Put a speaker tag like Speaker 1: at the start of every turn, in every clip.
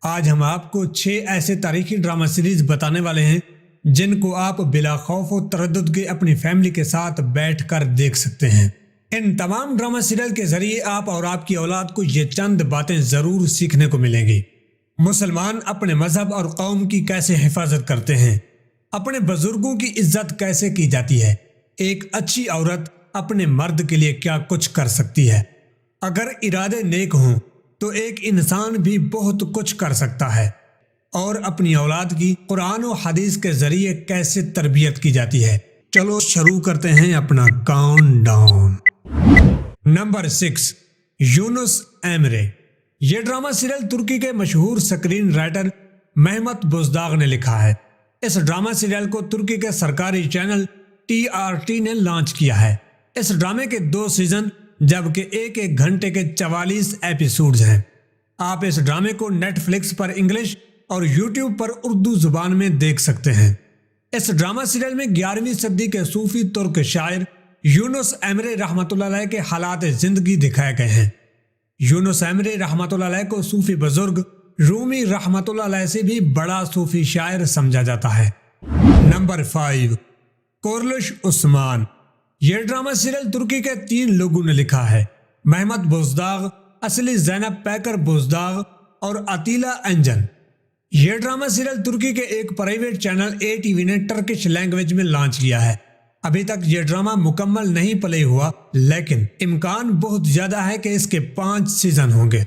Speaker 1: آج ہم آپ کو 6 ایسے تاریخی ڈرامہ سیریز بتانے والے ہیں جن کو آپ بلا خوف و تردد کے اپنی فیملی کے ساتھ بیٹھ کر دیکھ سکتے ہیں۔ ان تمام ڈرامہ سیریل کے ذریعے آپ اور آپ کی اولاد کو یہ چند باتیں ضرور سیکھنے کو ملیں گی۔ مسلمان اپنے مذہب اور قوم کی کیسے حفاظت کرتے ہیں، اپنے بزرگوں کی عزت کیسے کی جاتی ہے، ایک اچھی عورت اپنے مرد کے لیے کیا کچھ کر سکتی ہے، اگر ارادے نیک ہوں تو ایک انسان بھی بہت کچھ کر سکتا ہے، اور اپنی اولاد کی قرآن و حدیث کے ذریعے کیسے تربیت کی جاتی ہے۔ چلو شروع کرتے ہیں اپنا کاؤنٹ ڈاؤن۔ نمبر 6، یونس ایمرے۔ یہ ڈرامہ سیریل ترکی کے مشہور سکرین رائٹر مہمت بوزداغ نے لکھا ہے۔ اس ڈرامہ سیریل کو ترکی کے سرکاری چینل TRT نے لانچ کیا ہے۔ اس ڈرامے کے 2 سیزن جبکہ ایک گھنٹے کے 44 ایپیسوڈز ہیں۔ آپ اس ڈرامے کو نیٹ فلکس پر انگلش اور یوٹیوب پر اردو زبان میں دیکھ سکتے ہیں۔ اس ڈرامہ سیریل میں 11ویں صدی کے صوفی ترک شاعر یونس ایمرے رحمۃ اللہ علیہ کے حالات زندگی دکھائے گئے ہیں۔ یونس ایمرے رحمۃ اللہ علیہ کو صوفی بزرگ رومی رحمۃ اللہ علیہ سے بھی بڑا صوفی شاعر سمجھا جاتا ہے۔ نمبر 5، کورلش عثمان۔ یہ ڈرامہ سیریل ترکی کے 3 لوگوں نے لکھا ہے، مہمت بوزداغ، اصلی زینب پیکر بوزداغ اور عطیلا انجن۔ یہ ڈرامہ سیریل ترکی کے ایک پرائیویٹ چینل ATV نے ٹرکش لینگویج میں لانچ کیا ہے۔ ابھی تک یہ ڈرامہ مکمل نہیں پلے ہوا، لیکن امکان بہت زیادہ ہے کہ اس کے 5 سیزن ہوں گے۔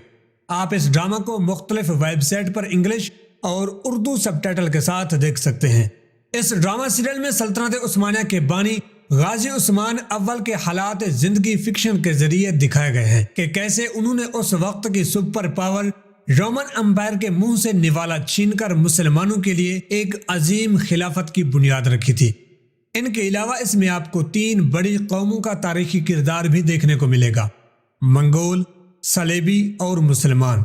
Speaker 1: آپ اس ڈرامہ کو مختلف ویب سائٹ پر انگلش اور اردو سب ٹائٹل کے ساتھ دیکھ سکتے ہیں۔ اس ڈرامہ سیریل میں سلطنت عثمانیہ کے بانی غازی عثمان اول کے حالات زندگی فکشن کے ذریعے دکھائے گئے ہیں کہ کیسے انہوں نے اس وقت کی سپر پاور رومن امپائر کے منہ سے نوالا چھین کر مسلمانوں کے لیے ایک عظیم خلافت کی بنیاد رکھی تھی۔ ان کے علاوہ اس میں آپ کو 3 بڑی قوموں کا تاریخی کردار بھی دیکھنے کو ملے گا، منگول، صلیبی اور مسلمان۔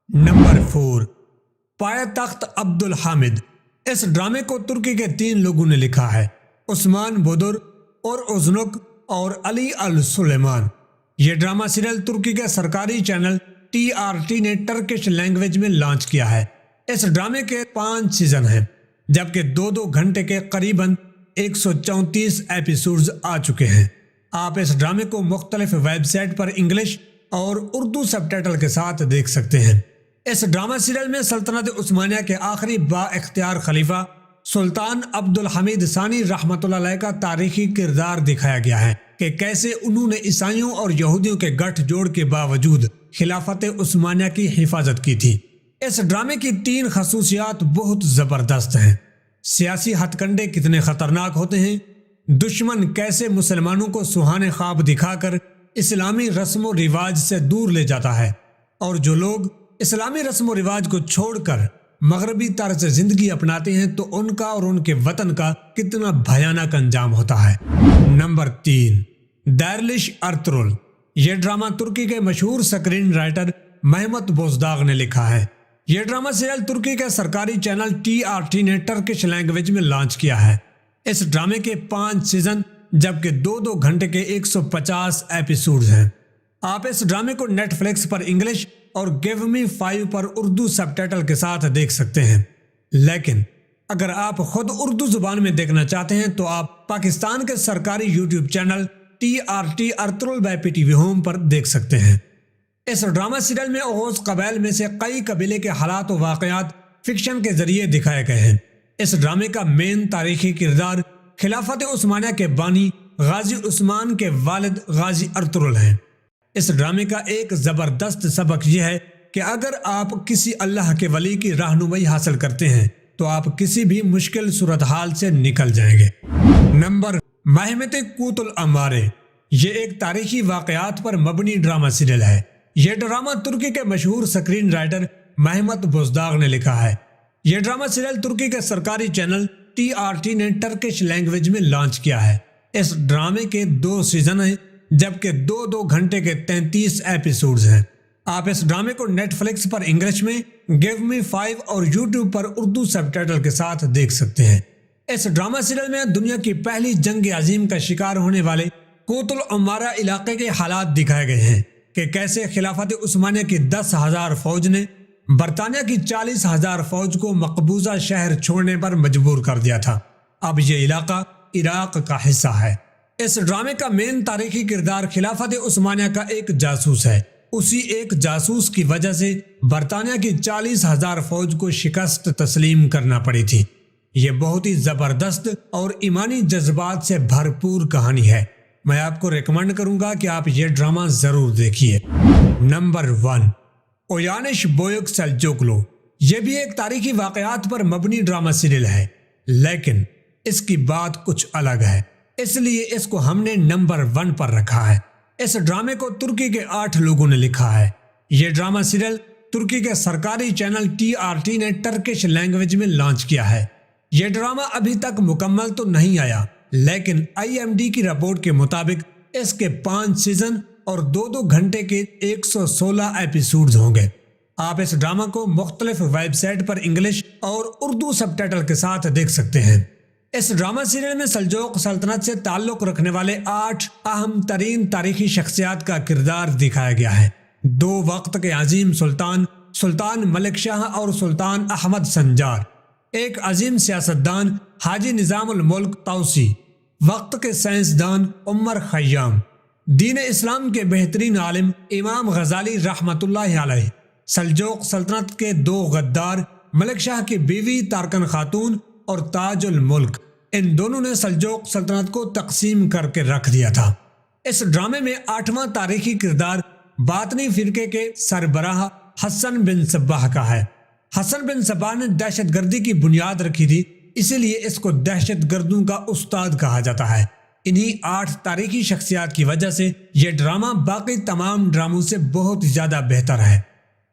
Speaker 1: نمبر 4، پایہ تخت عبدالحامد۔ اس ڈرامے کو ترکی کے 3 لوگوں نے لکھا ہے، عثمان بدر اور ازنک اور علی السلیمان۔ یہ ڈرامہ سیریل ترکی کے سرکاری چینل TRT نے ٹرکش لینگویج میں لانچ کیا ہے۔ اس ڈرامے کے 5 سیزن ہیں جبکہ 2 گھنٹے کے قریباً 134 ایپیسوڈز آ چکے ہیں۔ آپ اس ڈرامے کو مختلف ویب سائٹ پر انگلش اور اردو سب ٹائٹل کے ساتھ دیکھ سکتے ہیں۔ اس ڈرامہ سیریل میں سلطنت عثمانیہ کے آخری با اختیار خلیفہ سلطان عبدالحمید ثانی رحمۃ اللہ علیہ کا تاریخی کردار دکھایا گیا ہے کہ کیسے انہوں نے عیسائیوں اور یہودیوں کے گٹھ جوڑ کے باوجود خلافت عثمانیہ کی حفاظت کی تھی۔ اس ڈرامے کی 3 خصوصیات بہت زبردست ہیں۔ سیاسی ہتھ کنڈے کتنے خطرناک ہوتے ہیں، دشمن کیسے مسلمانوں کو سہانے خواب دکھا کر اسلامی رسم و رواج سے دور لے جاتا ہے، اور جو لوگ اسلامی رسم و رواج کو چھوڑ کر مغربی طرز زندگی اپناتے ہیں تو ان کا اور ان کے وطن کا کتنا بھیانک انجام ہوتا ہے۔ Number 3، Dirilis Ertugrul. یہ ڈرامہ ترکی کے مشہور سکرین رائٹر مہمت بوزداغ نے لکھا ہے۔ یہ ڈرامہ سیریل ترکی کے سرکاری چینل TRT نے ٹرکش لینگویج میں لانچ کیا ہے۔ اس ڈرامے کے 5 سیزن جبکہ 2 گھنٹے کے 150 ایپیسوڈز ہیں۔ آپ اس ڈرامے کو نیٹ فلکس پر انگلش اور Give Me 5 پر اردو سب ٹائٹل کے ساتھ دیکھ سکتے ہیں، لیکن اگر آپ خود اردو زبان میں دیکھنا چاہتے ہیں تو آپ پاکستان کے سرکاری YouTube channel TRT Ertugrul by PTV home پر دیکھ سکتے ہیں۔ اس ڈرامہ سیریل میں اوغوز قبائل میں سے کئی قبیلے کے حالات و واقعات فکشن کے ذریعے دکھائے گئے ہیں۔ اس ڈرامے کا مین تاریخی کردار خلافت عثمانیہ کے بانی غازی عثمان کے والد غازی ارطغرل ہیں۔ اس ڈرامے کا ایک زبردست سبق یہ ہے کہ اگر آپ کسی اللہ کے ولی کی رہنمائی حاصل کرتے ہیں تو آپ کسی بھی مشکل صورتحال سے نکل جائیں گے۔ نمبر، مہمت کوت العمارے۔ یہ ایک تاریخی واقعات پر مبنی ڈرامہ سیریل ہے۔ یہ ڈرامہ ترکی کے مشہور سکرین رائٹر مہمت بوزداغ نے لکھا ہے۔ یہ ڈرامہ سیریل ترکی کے سرکاری چینل TRT نے ٹرکش لینگویج میں لانچ کیا ہے۔ اس ڈرامے کے 2 سیزن ہیں جبکہ 2 گھنٹے کے 33 ایپیسوڈز ہیں۔ آپ اس ڈرامے کو نیٹ فلکس پر انگلش میں Give Me 5 اور یوٹیوب پر اردو سب ٹائٹل کے ساتھ دیکھ سکتے ہیں۔ اس ڈرامہ سیریل میں دنیا کی پہلی جنگ عظیم کا شکار ہونے والے کوت العمارہ علاقے کے حالات دکھائے گئے ہیں کہ کیسے خلافت عثمانیہ کی 10,000 فوج نے برطانیہ کی 40,000 فوج کو مقبوضہ شہر چھوڑنے پر مجبور کر دیا تھا۔ اب یہ علاقہ عراق کا حصہ ہے۔ اس ڈرامے کا مین تاریخی کردار خلافت عثمانیہ کا ایک جاسوس ہے۔ اسی ایک جاسوس کی وجہ سے برطانیہ کی 40,000 فوج کو شکست تسلیم کرنا پڑی تھی۔ یہ بہت ہی زبردست اور ایمانی جذبات سے بھرپور کہانی ہے۔ میں آپ کو ریکمینڈ کروں گا کہ آپ یہ ڈرامہ ضرور دیکھیے۔ نمبر 1، اویانش بویک سلجوگلو۔ یہ بھی ایک تاریخی واقعات پر مبنی ڈرامہ سیریل ہے، لیکن اس کی بات کچھ الگ ہے، اس لیے اس کو ہم نے نمبر 1 پر رکھا ہے۔ اس ڈرامے کو ترکی کے 8 لوگوں نے لکھا ہے۔ یہ ڈرامہ سیریل ترکی کے سرکاری چینل TRT نے ٹرکش لینگویج میں لانچ کیا ہے۔ یہ ڈرامہ ابھی تک مکمل تو نہیں آیا، لیکن IMD کی رپورٹ کے مطابق اس کے 5 سیزن اور 2 گھنٹے کے 116 ایپیسوڈز ہوں گے۔ آپ اس ڈرامہ کو مختلف ویب سائٹ پر انگلش اور اردو سب ٹائٹل کے ساتھ دیکھ سکتے ہیں۔ اس ڈرامہ سیریل میں سلجوق سلطنت سے تعلق رکھنے والے 8 اہم ترین تاریخی شخصیات کا کردار دکھایا گیا ہے۔ 2 وقت کے عظیم سلطان ملک شاہ اور سلطان احمد سنجار، ایک عظیم سیاستدان حاجی نظام الملک طوسی، وقت کے سائنسدان عمر خیام، دین اسلام کے بہترین عالم امام غزالی رحمۃ اللہ علیہ، سلجوق سلطنت کے 2 غدار، ملک شاہ کی بیوی تارکن خاتون اور تاج الملک۔ ان دونوں نے سلجوق سلطنت کو تقسیم کر کے رکھ دیا تھا۔ اس ڈرامے میں 8واں تاریخی کردار باطنی فرقے کے سربراہ حسن بن صباح کا ہے۔ حسن بن صباح نے دہشت گردی کی بنیاد رکھی تھی، اسی لیے اس کو دہشت گردوں کا استاد کہا جاتا ہے۔ انہی 8 تاریخی شخصیات کی وجہ سے یہ ڈرامہ باقی تمام ڈراموں سے بہت زیادہ بہتر ہے۔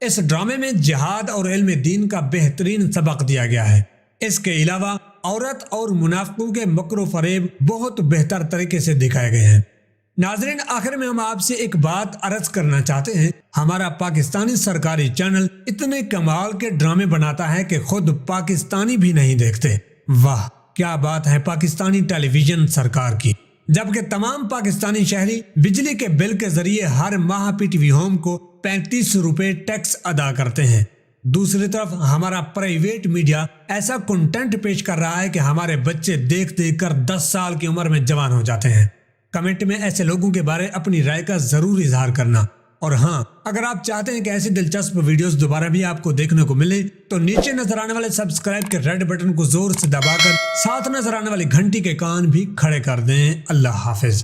Speaker 1: اس ڈرامے میں جہاد اور علم دین کا بہترین سبق دیا گیا ہے۔ اس کے علاوہ عورت اور منافقوں کے مکر و فریب بہت بہتر طریقے سے دکھائے گئے ہیں۔ ناظرین، آخر میں ہم آپ سے ایک بات عرض کرنا چاہتے ہیں۔ ہمارا پاکستانی سرکاری چینل اتنے کمال کے ڈرامے بناتا ہے کہ خود پاکستانی بھی نہیں دیکھتے۔ واہ، کیا بات ہے پاکستانی ٹیلی ویژن سرکار کی! جبکہ تمام پاکستانی شہری بجلی کے بل کے ذریعے ہر ماہ PTV ہوم کو 35 روپے ٹیکس ادا کرتے ہیں۔ دوسری طرف ہمارا پرائیویٹ میڈیا ایسا کنٹینٹ پیش کر رہا ہے کہ ہمارے بچے دیکھ دیکھ کر 10 سال کی عمر میں جوان ہو جاتے ہیں۔ کمنٹ میں ایسے لوگوں کے بارے اپنی رائے کا ضرور اظہار کرنا۔ اور ہاں، اگر آپ چاہتے ہیں کہ ایسی دلچسپ ویڈیوز دوبارہ بھی آپ کو دیکھنے کو ملے تو نیچے نظر آنے والے سبسکرائب کے ریڈ بٹن کو زور سے دبا کر ساتھ نظر آنے والی گھنٹی کے کان بھی کھڑے کر دیں۔ اللہ حافظ۔